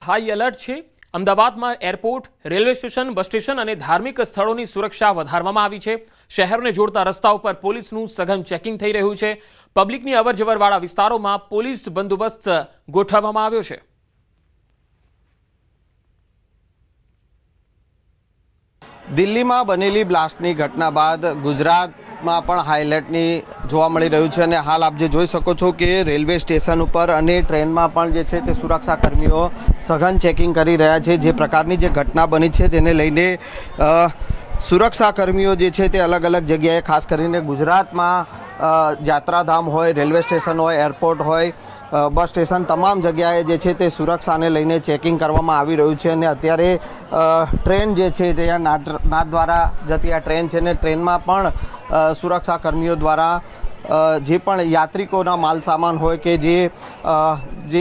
High alert છે। અમદાવાદમાં airport, railway station, bus station અને ધાર્મિક સ્થળોની સુરક્ષા વધારવામાં આવી છે। શહેરને જોડતા રસ્તા ઉપર પોલીસનું સઘન ચેકિંગ થઈ રહ્યું છે। પબ્લિકની અવરજવરવાળા વિસ્તારોમાં પોલીસ બંદોબસ્ત ગોઠવવામાં આવ્યો છે। દિલ્હીમાં બનેલી બ્લાસ્ટની ઘટના બાદ ગુજરાતમાં પણ હાઈ એલર્ટની જોવા મળી રહ્યું છે અને હાલ આપ જે જોઈ શકો છો કે રેલવે સ્ટેશન ઉપર અને ટ્રેનમાં પણ જે છે તે સુરક્ષા કર્મીઓ સઘન ચેકિંગ કરી રહ્યા છે। જે પ્રકારની જે ઘટના બની છે તેને લઈને સુરક્ષા કર્મીઓ જે છે તે અલગ અલગ જગ્યાએ, ખાસ કરીને ગુજરાતમાં યાત્રાધામ હોય, રેલવે સ્ટેશન હોય, એરપોર્ટ હોય, બસ સ્ટેશન, તમામ જગ્યાએ જે છે તે સુરક્ષાને લઈને ચેકિંગ કરવામાં આવી રહ્યું છે। અને અત્યારે ટ્રેન જે છે તે નાથ દ્વારા જતી આ ટ્રેન છે ને ટ્રેનમાં પણ સુરક્ષા કર્મીઓ દ્વારા જે પણ યાત્રિકોના માલ સામાન હોય કે જે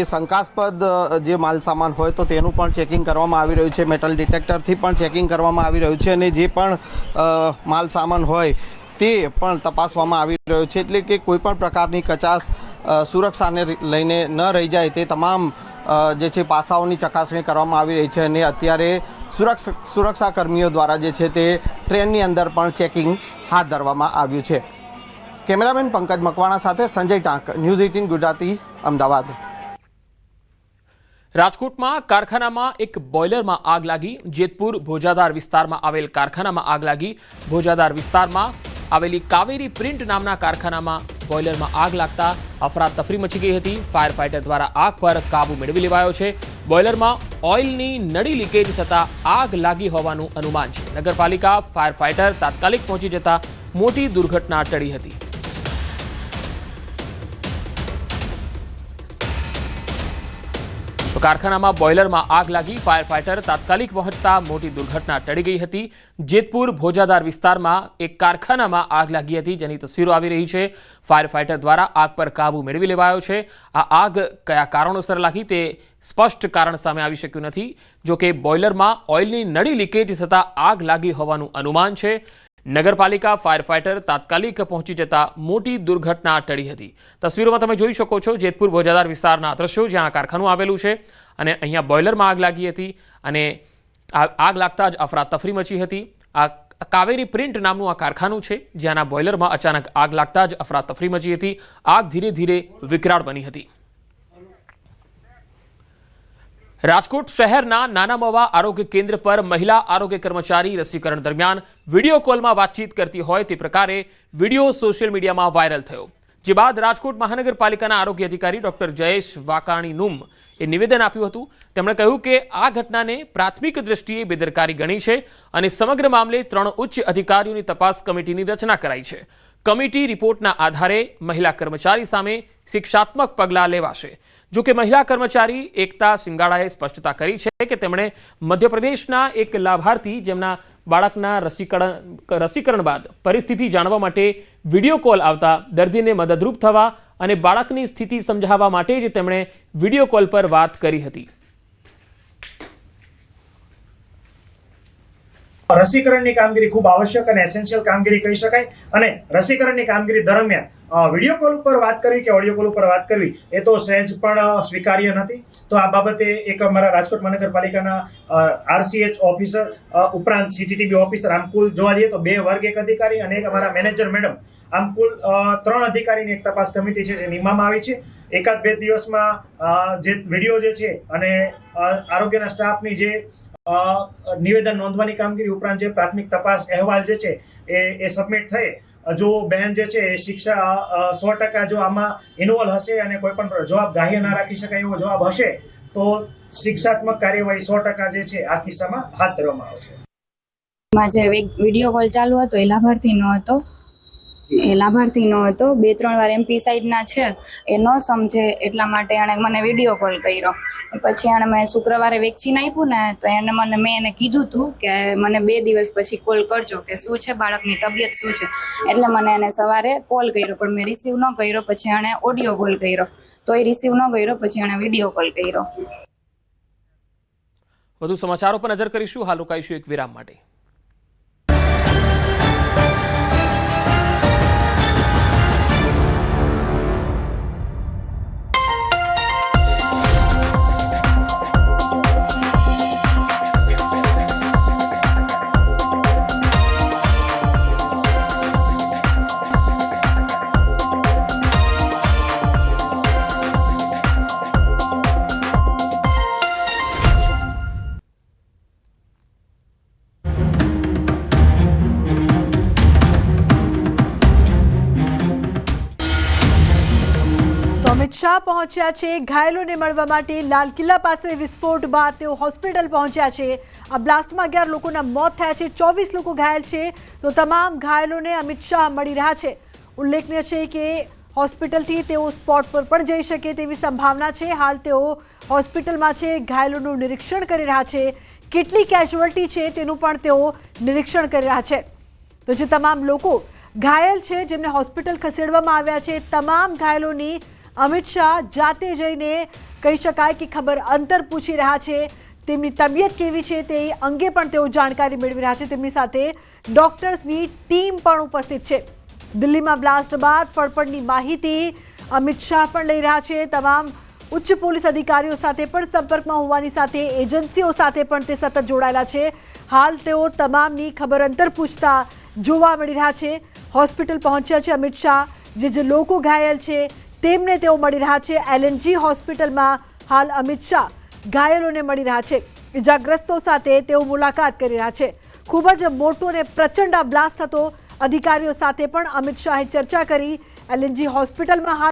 શંકાસ્પદ જે માલ સામાન હોય તો તેનું પણ ચેકિંગ કરવામાં આવી રહ્યું છે। મેટલ ડિટેક્ટરથી પણ ચેકિંગ કરવામાં આવી રહ્યું છે અને જે પણ માલ સામાન હોય તે પણ તપાસવામાં આવી રહ્યો છે, એટલે કે કોઈ પણ પ્રકારની કચાશ સુરક્ષાને લઈને ન રહી જાય તે તમામ જે છે પાસાઓની ચકાસણી કરવામાં આવી રહી છે। અને અત્યારે સુરક્ષા કર્મીઓ દ્વારા જે છે તે ટ્રેનની અંદર પણ ચેકિંગ હાથ ધરવામાં આવ્યું છે। કેમેરામેન પંકજ મકવાણા સાથે સંજય ટાંક, ન્યૂઝ 18 ગુજરાતી, અમદાવાદ। રાજકોટમાં કારખાનામાં એક બોઇલરમાં આગ લાગી। જેતપુર ભોજાદાર વિસ્તારમાં આવેલ કારખાનામાં આગ લાગી। ભોજાદાર વિસ્તારમાં આવેલી કાવેરી પ્રિન્ટ નામના કારખાનામાં બોઇલરમાં આગ લાગતા અફરાતફરી મચી ગઈ હતી। ફાયર ફાઇટર દ્વારા આગ પર કાબુ મેળવી લેવાયો છે। બોઇલરમાં ઓઇલની નળી લીકેજ થતા આગ લાગી હોવાનું અનુમાન છે। નગરપાલિકા ફાયર ફાઇટર તાત્કાલિક પહોંચી જતા મોટી દુર્ઘટના ટળી હતી। કારખાનામાં બોઇલરમાં આગ લાગી, ફાયર ફાઇટર તાત્કાલિક પહોંચતા મોટી દુર્ઘટના ટળી ગઈ હતી। જેતપુર ભોજાદાર વિસ્તારમાં એક કારખાનામાં આગ લાગી હતી, જેની તસવીરો આવી રહી છે। ફાયર ફાઇટર દ્વારા આગ પર કાબુ મેળવી લેવાયો છે। આ આગ કયા કારણોસર લાગી તે સ્પષ્ટ કારણ સામે આવી શક્યું નથી। જો કે બોઇલરમાં ઓઇલની નળી લીકેજ થતા આગ લાગી હોવાનું અનુમાન છે। નગરપાલિકા ફાયર ફાઇટર તાત્કાલિક પહોંચી જતા મોટી દુર્ઘટના ટળી હતી। તસવીરોમાં તમે જોઈ શકો છો જેતપુર ભોજાદાર વિસ્તારના દ્રશ્યો, જ્યાં કારખાનું આવેલું છે અને અહીંયા બોઇલરમાં આગ લાગી હતી અને આગ લાગતા જ અફરાતફરી મચી હતી। આ કાવેરી પ્રિન્ટ નામનું આ કારખાનું છે, જ્યાંના બોઇલરમાં અચાનક આગ લાગતા જ અફરાતફરી મચી હતી। આગ ધીરે ધીરે વિકરાળ બની હતી। રાજકોટ શહેરના નાના મવા આરોગ્ય કેન્દ્ર પર મહિલા આરોગ્ય કર્મચારી રસીકરણ દરમિયાન વિડીયો કોલમાં વાતચીત કરતી હોય તે પ્રકારે વિડીયો સોશિયલ મીડિયામાં વાયરલ થયો, જે બાદ રાજકોટ મહાનગરપાલિકાના આરોગ્ય અધિકારી ડોક્ટર જયેશ વાકાણીનુમ નિવેદન આપ્યું હતું। તેમણે કહ્યું કે આ ઘટનાને પ્રાથમિક દ્રષ્ટિએ બેદરકારી ગણી છે અને સમગ્ર મામલે 3 ઉચ્ચ અધિકારીઓની તપાસ કમિટીની રચના કરાઈ છે। કમિટી રિપોર્ટના આધારે મહિલા કર્મચારી સામે શિક્ષાત્મક પગલાં લેવાશે। જો કે મહિલા કર્મચારી એકતા સિંગાડાએ સ્પષ્ટતા કરી છે કે તેમણે મધ્યપ્રદેશના એક લાભાર્થી જેમના બાળકના રસીકરણ બાદ પરિસ્થિતિ જાણવા માટે વિડીયો કોલ આવતા દર્દીને મદદરૂપ થવા અને બાળકની સ્થિતિ સમજાવવા માટે જ તેમણે વિડીયો કોલ પર વાત કરી હતી। રસીકરણની કામગીરી ખૂબ આવશ્યક અને એસેન્શિયલ કામગીરી કહી શકાય અને રસીકરણની કામગીરી દરમિયાન વિડીયો કોલ ઉપર વાત કરવી કે ઓડિયો કોલ ઉપર વાત કરવી એ તો સહેજ પણ સ્વીકાર્ય નથી। તો આ બાબતે એક અમારા રાજકોટ મહાનગરપાલિકાના RCH ઓફિસર ઉપરાંત CTTB ઓફિસર, આમ કુલ જોવા જઈએ તો 2 વર્ગ 1 અધિકારી અને એક અમારા મેનેજર મેડમ, આમ કુલ 3 અધિકારીની એક તપાસ કમિટી છે જે નિમવામાં આવી છે। 1-2 દિવસમાં જે વિડીયો જે છે અને આરોગ્યના સ્ટાફની જે નિવેદન નોંધવાની કામગીરી ઉપરાંત જે પ્રાથમિક તપાસ અહેવાલ જે છે એ સબમિટ થઈ, જો બહેન જે છે એ શિક્ષા 100% જો આમાં ઇન્વોલ્વ હશે અને કોઈ પણ જવાબ ગ્રાહ્ય ના રાખી શકાય એવો જવાબ હશે તો શિક્ષાત્મક કાર્યવાહી 100% જે છે આ કિસ્સામાં હાથ ધરવામાં આવશે। જે વિડીયો કોલ ચાલુ હતો એ લાભાર્થી નો હતો 2-3 વાર MP સાઈડના છે એ ન સમજે એટલા માટે એણે મને વિડીયો કોલ કર્યો। પછી એણે મેં શુક્રવારે વેક્સિન આપ્યું ને તો મેં એને કીધું હતું કે મને 2 દિવસ પછી કોલ કરજો કે શું છે બાળકની તબિયત શું છે, એટલે મને એને સવારે કોલ કર્યો પણ મેં રિસીવ ન કર્યો। પછી એણે ઓડિયો કોલ કર્યો તો એ રિસીવ ન કર્યો, પછી એણે વિડીયો કોલ કર્યો। વધુ સમાચારો પર નજર કરીશું, હાલ રોકાઈશું એક વિરામ માટે। શાહ પહોંચ્યા છે ઘાયલોને મળવા માટે. લાલ કિલ્લા પાસે વિસ્ફોટ બાદ તેઓ હોસ્પિટલ પહોંચ્યા છે. આ બ્લાસ્ટમાં 11 લોકોના મોત થયા છે, 24 લોકો ઘાયલ છે. તો તમામ ઘાયલોને અમિત શાહ મળી રહ્યા છે. ઉલ્લેખનીય છે કે હોસ્પિટલથી તેઓ સ્પોટ પર પણ જઈ શકે તેવી સંભાવના છે. હાલ તેઓ હોસ્પિટલમાં છે, ઘાયલોનું નિરીક્ષણ કરી રહ્યા છે. કેટલી કેઝ્યુઅલ્ટી છે તેનું પણ તેઓ નિરીક્ષણ કરી રહ્યા છે. તો જે તમામ લોકો ઘાયલ છે જેમને હોસ્પિટલ ખસેડવામાં આવ્યા છે, તમામ ઘાયલોની અમિત શાહ જાતે જઈને કહી શકાય કે ખબર અંતર પૂછી રહ્યા છે. તેમની તબિયત કેવી છે તે અંગે પણ તેઓ જાણકારી મેળવી રહ્યા છે. તેમની સાથે ડોક્ટર્સની ટીમ પણ ઉપસ્થિત છે. દિલ્હીમાં બ્લાસ્ટ બાદ પડપડની માહિતી અમિત શાહ પણ લઈ રહ્યા છે. તમામ ઉચ્ચ પોલીસ અધિકારીઓ સાથે પણ સંપર્કમાં હોવાની સાથે એજન્સીઓ સાથે પણ તે સતત જોડાયેલા છે. હાલ તેઓ તમામની ખબર અંતર પૂછતા જોવા મળી રહ્યા છે. હોસ્પિટલ પહોંચ્યા છે અમિત શાહ. જે લોકો ઘાયલ છે તેમને તેઓ મળી રહ્યા છે. LNG હોસ્પિટલમાં હાલ અમિત શાહ ઘાયલોને મળી રહ્યા છે. ઇજાગ્રસ્તો સાથે તેઓ મુલાકાત કરી રહ્યા છે. ખૂબ જ મોટો અને પ્રચંડ બ્લાસ્ટ હતો. અધિકારીઓ સાથે પણ અમિત શાહે ચર્ચા કરી. LNG હોસ્પિટલમાં